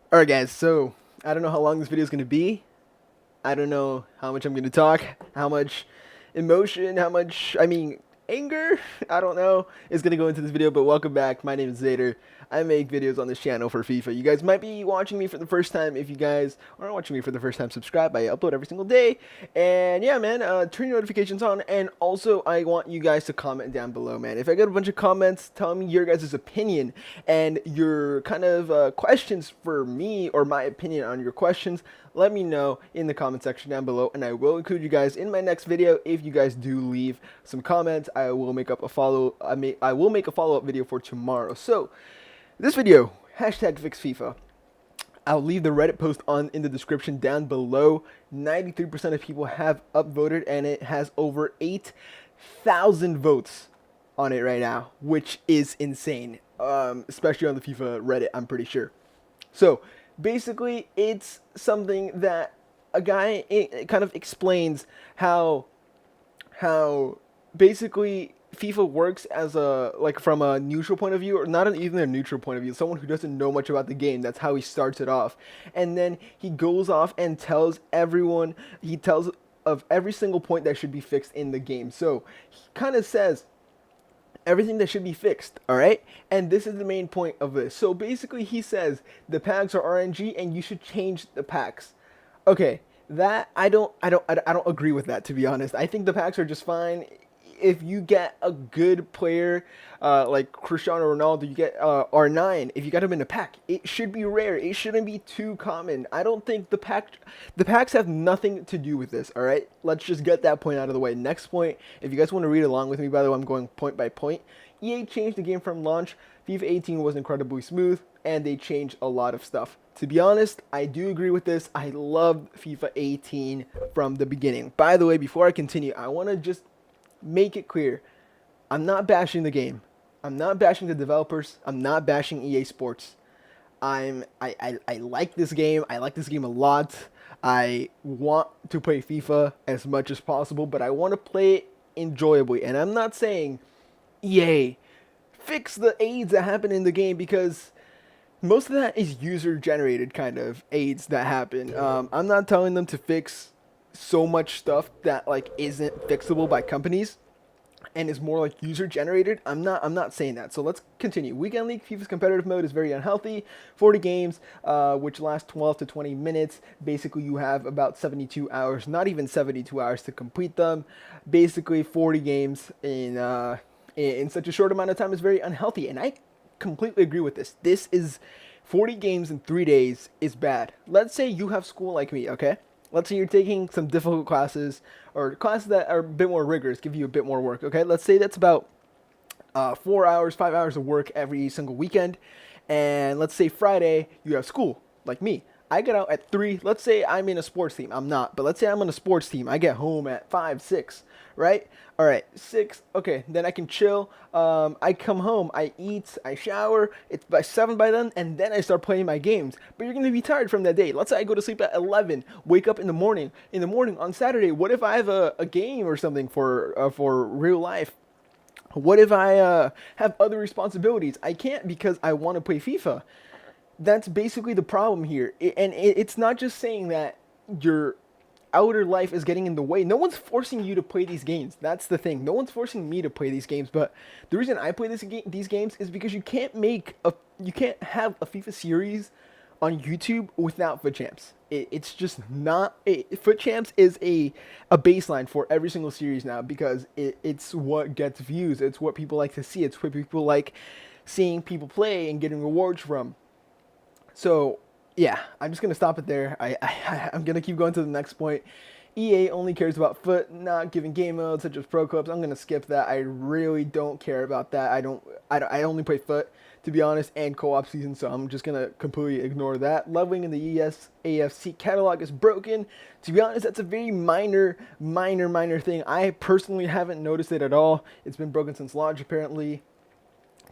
Alright guys, so I don't know how long this video is going to be. I don't know how much I'm going to talk, how much emotion, anger, I don't know, is going to go into this video, but welcome back. My name is Zader. I make videos on this channel for FIFA. You guys might be watching me for the first time. If you guys aren't watching me for the first time, subscribe. I upload every single day. And yeah, man, turn your notifications on. And also, I want you guys to comment down below, man. If I get a bunch of comments telling me your guys' opinion and your kind of questions for me or my opinion on your questions, let me know in the comment section down below, and I will include you guys in my next video. If you guys do leave some comments, I will make up a I will make a follow-up video for tomorrow. So this video, hashtag fix FIFA. I'll leave the Reddit post on in the description down below. 93% of people have upvoted, and it has over 8,000 votes on it right now, which is insane. Especially on the FIFA Reddit, I'm pretty sure. So basically, it's something that a guy, it kind of explains how basically FIFA works as a, like, from a neutral point of view, or not even a neutral point of view, someone who doesn't know much about the game. That's how he starts it off, and then he goes off and tells everyone, he tells of every single point that should be fixed in the game. So he kind of says everything that should be fixed, all right? And this is the main point of this. So basically he says the packs are RNG and you should change the packs. Okay, that I don't agree with that, to be honest. I think the packs are just fine. If you get a good player like Cristiano Ronaldo, you get R9. If you got him in a pack, it should be rare. It shouldn't be too common. I don't think the packs have nothing to do with this. All right, let's just get that point out of the way. Next point, if you guys want to read along with me, by the way, I'm going point by point. EA changed the game from launch. FIFA 18 was incredibly smooth, and they changed a lot of stuff. To be honest, I do agree with this. I loved FIFA 18 from the beginning. By the way, before I continue, I want to just make it clear, I'm not bashing the game. I'm not bashing the developers. I'm not bashing EA Sports. I like this game. I like this game a lot. I want to play FIFA as much as possible, but I want to play it enjoyably. And I'm not saying EA fix the aids that happen in the game, because most of that is user generated kind of aids that happen. I'm not telling them to fix so much stuff that like isn't fixable by companies and is more like user generated. I'm not saying that. So let's continue. Weekend League FIFA's competitive mode is very unhealthy. 40 games, which last 12 to 20 minutes. Basically, you have about 72 hours, not even 72 hours to complete them. Basically, 40 games in such a short amount of time is very unhealthy, and I completely agree with this. This is 40 games in 3 days is bad. Let's say you have school like me, okay? Let's say you're taking some difficult classes, or classes that are a bit more rigorous, give you a bit more work, okay? Let's say that's about 4 hours, 5 hours of work every single weekend. And let's say Friday you have school, like me. I get out at 3. Let's say I'm in a sports team. I'm not, but let's say I'm on a sports team. I get home at 5, 6, right? All right, 6. Okay, then I can chill. I come home, I eat, I shower. It's by 7 by then, and then I start playing my games. But you're gonna be tired from that day. Let's say I go to sleep at 11, wake up in the morning. In the morning on Saturday, what if I have a game or something for real life? What if I have other responsibilities? I can't, because I want to play FIFA. That's basically the problem here. It's not just saying that your outer life is getting in the way. No one's forcing you to play these games. That's the thing. No one's forcing me to play these games. But the reason I play these games is because you can't have a FIFA series on YouTube without FUT Champs. It's just not. FUT Champs is a baseline for every single series now, because it's what gets views. It's what people like to see. It's what people like seeing people play and getting rewards from. So yeah, I'm just gonna stop it there. I'm gonna keep going to the next point. EA only cares about FUT, not giving game modes such as Pro Clubs. I'm gonna skip that. I really don't care about that. I only play FUT, to be honest, and co-op season, so I'm just gonna completely ignore that. Leveling in the ESAFC catalog is broken. To be honest, that's a very minor thing. I personally haven't noticed it at all. It's been broken since launch, apparently.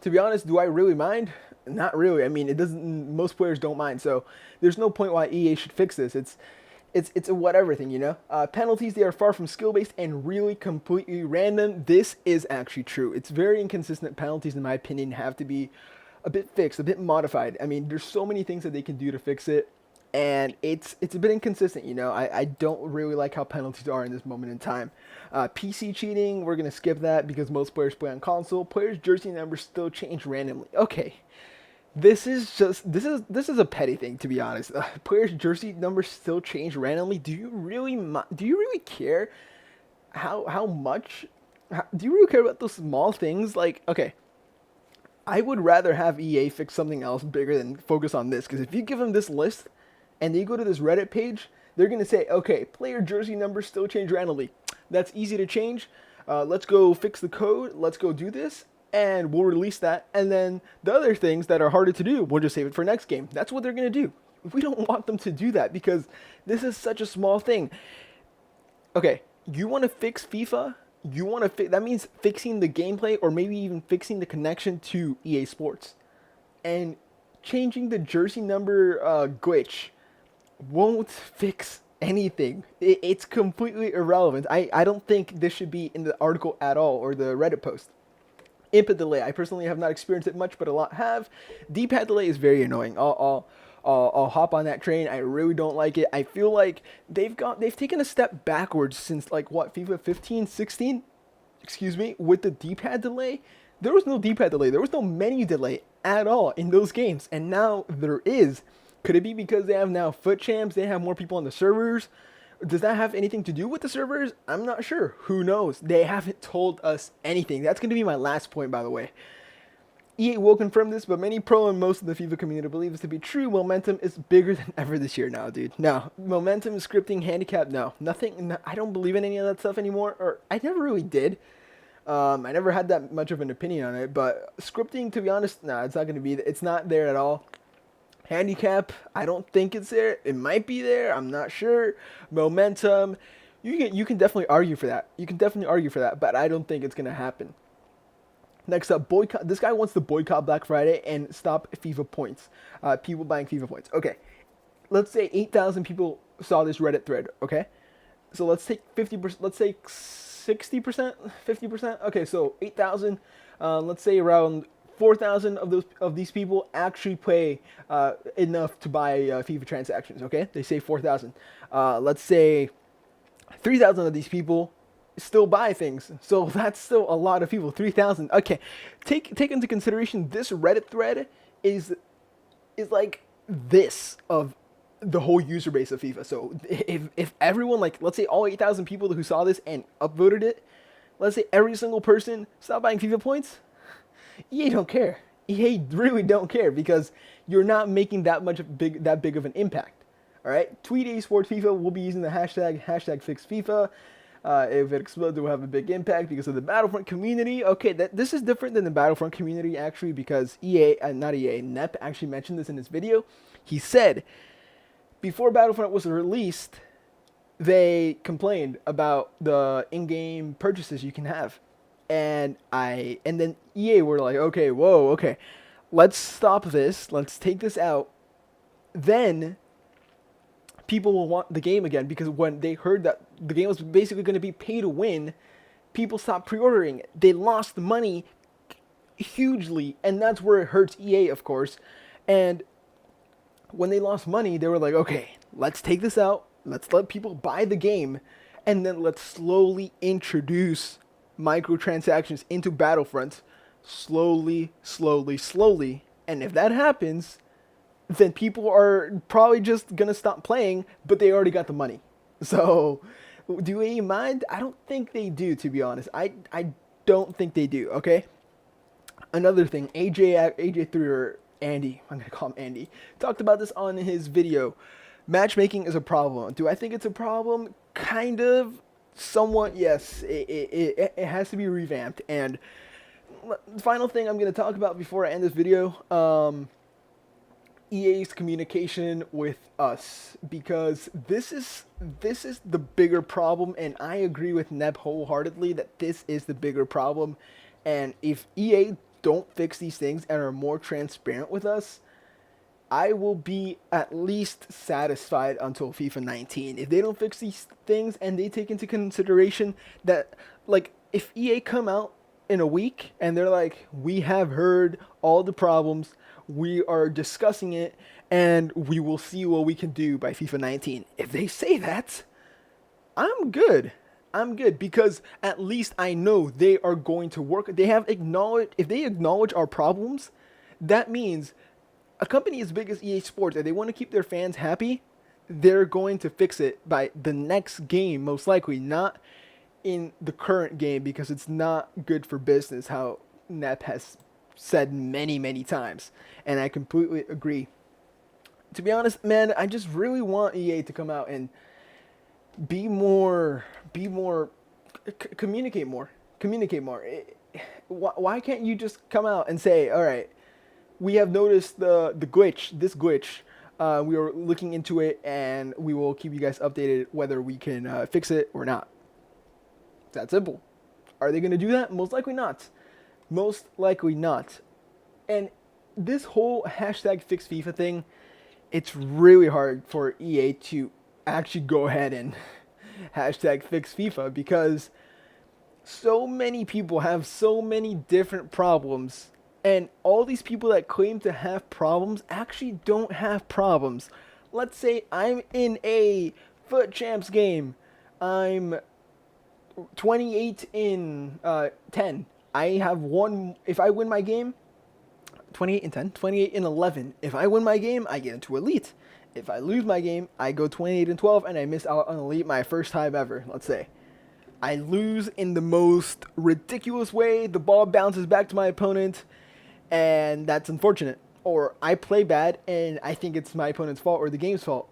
To be honest, do I really mind? Not really. I mean, it doesn't. Most players don't mind, so there's no point why EA should fix this. It's a whatever thing, you know. Penalties, they are far from skill based and really completely random. This is actually true. It's very inconsistent. Penalties, in my opinion, have to be a bit fixed, a bit modified. I mean, there's so many things that they can do to fix it, and it's a bit inconsistent. You know, I don't really like how penalties are in this moment in time. PC cheating, we're gonna skip that because most players play on console. Players' jersey numbers still change randomly. Okay, this is a petty thing, to be honest. Players' jersey numbers still change randomly. Do you really care how much? Do you really care about those small things? Like, okay, I would rather have EA fix something else bigger than focus on this. Because if you give them this list and they go to this Reddit page, they're gonna say, okay, player jersey numbers still change randomly. That's easy to change. Let's go fix the code. Let's go do this, and we'll release that. And then the other things that are harder to do, we'll just save it for next game. That's what they're gonna do. We don't want them to do that because this is such a small thing. Okay, you want to fix FIFA? You want to that means fixing the gameplay or maybe even fixing the connection to EA Sports. And changing the jersey number glitch won't fix anything. It's completely irrelevant. I don't think this should be in the article at all or the Reddit post. Input delay. I personally have not experienced it much, but a lot have. D-pad delay is very annoying. I'll hop on that train. I really don't like it. I feel like they've taken a step backwards since like what, FIFA 15, 16? Excuse me, with the D-pad delay. There was no D-pad delay. There was no menu delay at all in those games, and now there is. Could it be because they have now foot champs? They have more people on the servers. Does that have anything to do with the servers? I'm not sure. Who knows? They haven't told us anything. That's going to be my last point, by the way. EA will confirm this, but many pro and most of the FIFA community believe this to be true. Momentum is bigger than ever this year now, dude. No. Momentum, scripting, handicap, no. Nothing. No, I don't believe in any of that stuff anymore. Or I never really did. I never had that much of an opinion on it. But scripting, to be honest, no, it's not going to be. It's not there at all. Handicap, I don't think it's there. It might be there. I'm not sure. Momentum, you can definitely argue for that. You can definitely argue for that, but I don't think it's going to happen. Next up, boycott. This guy wants to boycott Black Friday and stop FIFA points. People buying FIFA points. Okay, let's say 8,000 people saw this Reddit thread. Okay, so let's take 50%. Let's say 60%, 50%. Okay, so 8,000. Let's say around 4,000 of these people actually pay enough to buy FIFA transactions. Okay, they say 4,000. Let's say 3,000 of these people still buy things, so that's still a lot of people. 3,000. Okay, take into consideration this Reddit thread is like this of the whole user base of FIFA. So if everyone, like, let's say all 8,000 people who saw this and upvoted it, let's say every single person stopped buying FIFA points, EA don't care. EA really don't care because you're not making that big of an impact. All right, tweet esports FIFA. We'll be using the hashtag #FixFIFA. If it explodes, it will have a big impact because of the Battlefront community. Okay, this is different than the Battlefront community actually, because NEP actually mentioned this in his video. He said before Battlefront was released, they complained about the in-game purchases you can have, and then EA were like, okay, whoa, okay, let's stop this, let's take this out. Then people will want the game again, because when they heard that the game was basically going to be pay to win, people stopped pre-ordering it. They lost money hugely, and that's where it hurts EA, of course. And when they lost money, they were like, okay, let's take this out, let's let people buy the game, and then let's slowly introduce microtransactions into Battlefront, slowly. And if that happens, then people are probably just gonna stop playing, but they already got the money. So, do they mind? I don't think they do, to be honest. I don't think they do, okay? Another thing, AJ3, or Andy, I'm gonna call him Andy, talked about this on his video. Matchmaking is a problem. Do I think it's a problem? Kind of. Somewhat, yes. It has to be revamped. And the final thing I'm gonna talk about before I end this video, EA's communication with us, because this is the bigger problem, and I agree with Neb wholeheartedly that this is the bigger problem. And if EA don't fix these things and are more transparent with us, I will be at least satisfied until FIFA 19. If they don't fix these things and they take into consideration that, like, if EA come out in a week and they're like, we have heard all the problems, we are discussing it, and we will see what we can do by FIFA 19. If they say that, I'm good. I'm good because at least I know they are going to work. They have acknowledged, if they acknowledge our problems, that means a company as big as EA Sports, if they want to keep their fans happy, they're going to fix it by the next game, most likely, not in the current game because it's not good for business, how Nep has said many, many times. And I completely agree. To be honest, man, I just really want EA to come out and communicate more. Communicate more. Why can't you just come out and say, all right, we have noticed this glitch. We are looking into it, and we will keep you guys updated whether we can fix it or not. It's that simple. Are they going to do that? Most likely not. Most likely not. And this whole hashtag fix FIFA thing, it's really hard for EA to actually go ahead and hashtag fix FIFA because so many people have so many different problems, and all these people that claim to have problems actually don't have problems. Let's say I'm in a Foot Champs game. I'm 28 in 10. I have one. If I win my game, 28 in 10, 28 in 11. If I win my game, I get into Elite. If I lose my game, I go 28 and 12, and I miss out on Elite my first time ever, let's say. I lose in the most ridiculous way. The ball bounces back to my opponent, and that's unfortunate. Or I play bad, and I think it's my opponent's fault or the game's fault.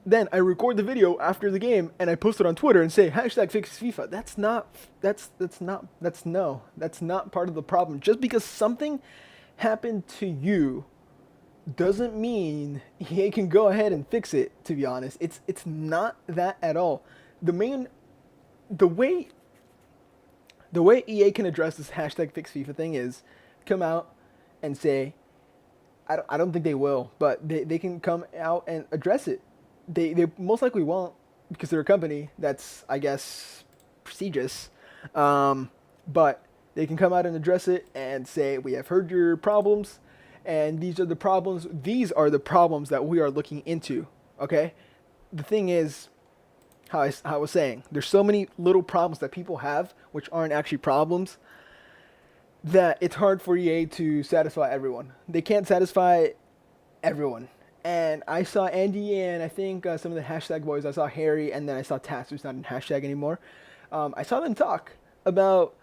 Then I record the video after the game, and I post it on Twitter and say, hashtag fix FIFA. That's not part of the problem. Just because something happened to you doesn't mean EA can go ahead and fix it, to be honest. It's not that at all. The way EA can address this hashtag fix FIFA thing is come out and say, I don't think they will, but they can come out and address it. They most likely won't because they're a company that's, I guess, prestigious. But they can come out and address it and say, we have heard your problems, and these are the problems that we are looking into, okay? The thing is, how I was saying, there's so many little problems that people have, which aren't actually problems, that it's hard for EA to satisfy everyone. They can't satisfy everyone. And I saw Andy and I think some of the hashtag boys, I saw Harry, and then I saw Tass, who's not in hashtag anymore. I saw them talk about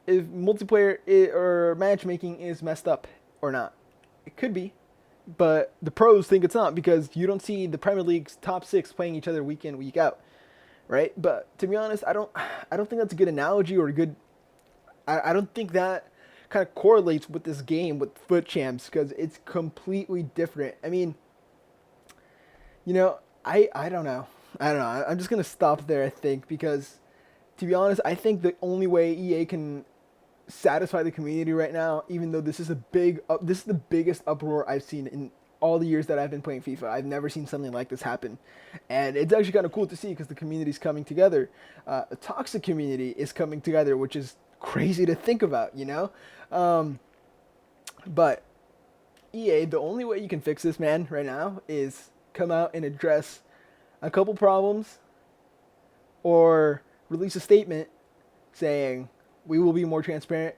if multiplayer or matchmaking is messed up or not. It could be, but the pros think it's not because you don't see the Premier League's top 6 playing each other week in, week out, right? But to be honest, I don't think that's a good analogy or a good. I don't think that kind of correlates with this game with Foot Champs because it's completely different. I mean, you know, I don't know. I'm just gonna stop there, I think, because to be honest, I think the only way EA can satisfy the community right now, even though this is the biggest uproar I've seen in all the years that I've been playing FIFA. I've never seen something like this happen, and it's actually kind of cool to see because the community's coming together. A toxic community is coming together, which is crazy to think about, you know. But EA, the only way you can fix this, man, right now is come out and address a couple problems, or release a statement saying we will be more transparent,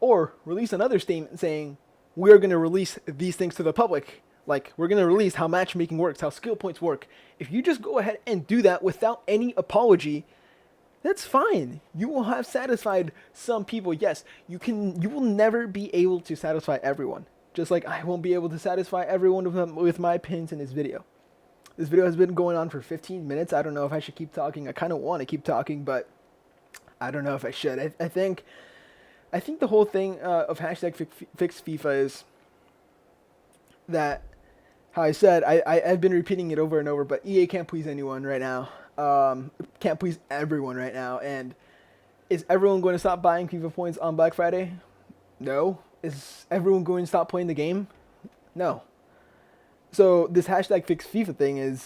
or release another statement saying we're going to release these things to the public. Like, we're going to release how matchmaking works, how skill points work. If you just go ahead and do that without any apology, that's fine. You will have satisfied some people. Yes, you will never be able to satisfy everyone. Just like I won't be able to satisfy everyone with my opinions in this video. This video has been going on for 15 minutes. I don't know if I should keep talking. I kind of want to keep talking, but I don't know if I should. I think the whole thing of hashtag fix FIFA is that, how I said, I've been repeating it over and over, but EA can't please anyone right now. Can't please everyone right now. And is everyone going to stop buying FIFA points on Black Friday? No. Is everyone going to stop playing the game? No. So this hashtag fix FIFA thing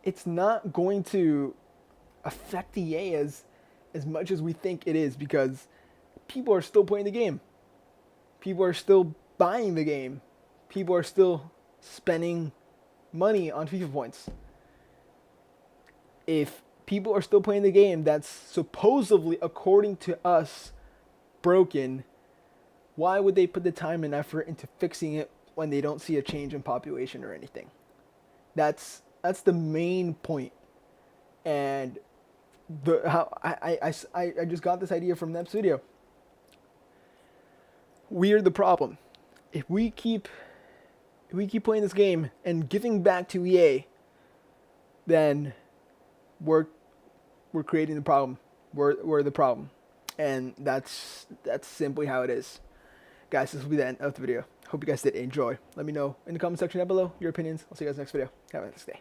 it's not going to affect EA as much as we think it is, because people are still playing the game. People are still buying the game. People are still spending money on FIFA points. If people are still playing the game that's supposedly, according to us, broken, why would they put the time and effort into fixing it when they don't see a change in population or anything? That's the main point. And I just got this idea from that video. We're the problem. If we keep playing this game and giving back to EA, then we're creating the problem. We're the problem, and that's simply how it is. Guys, this will be the end of the video. Hope you guys did enjoy. Let me know in the comment section down below your opinions. I'll see you guys next video. Have a nice day.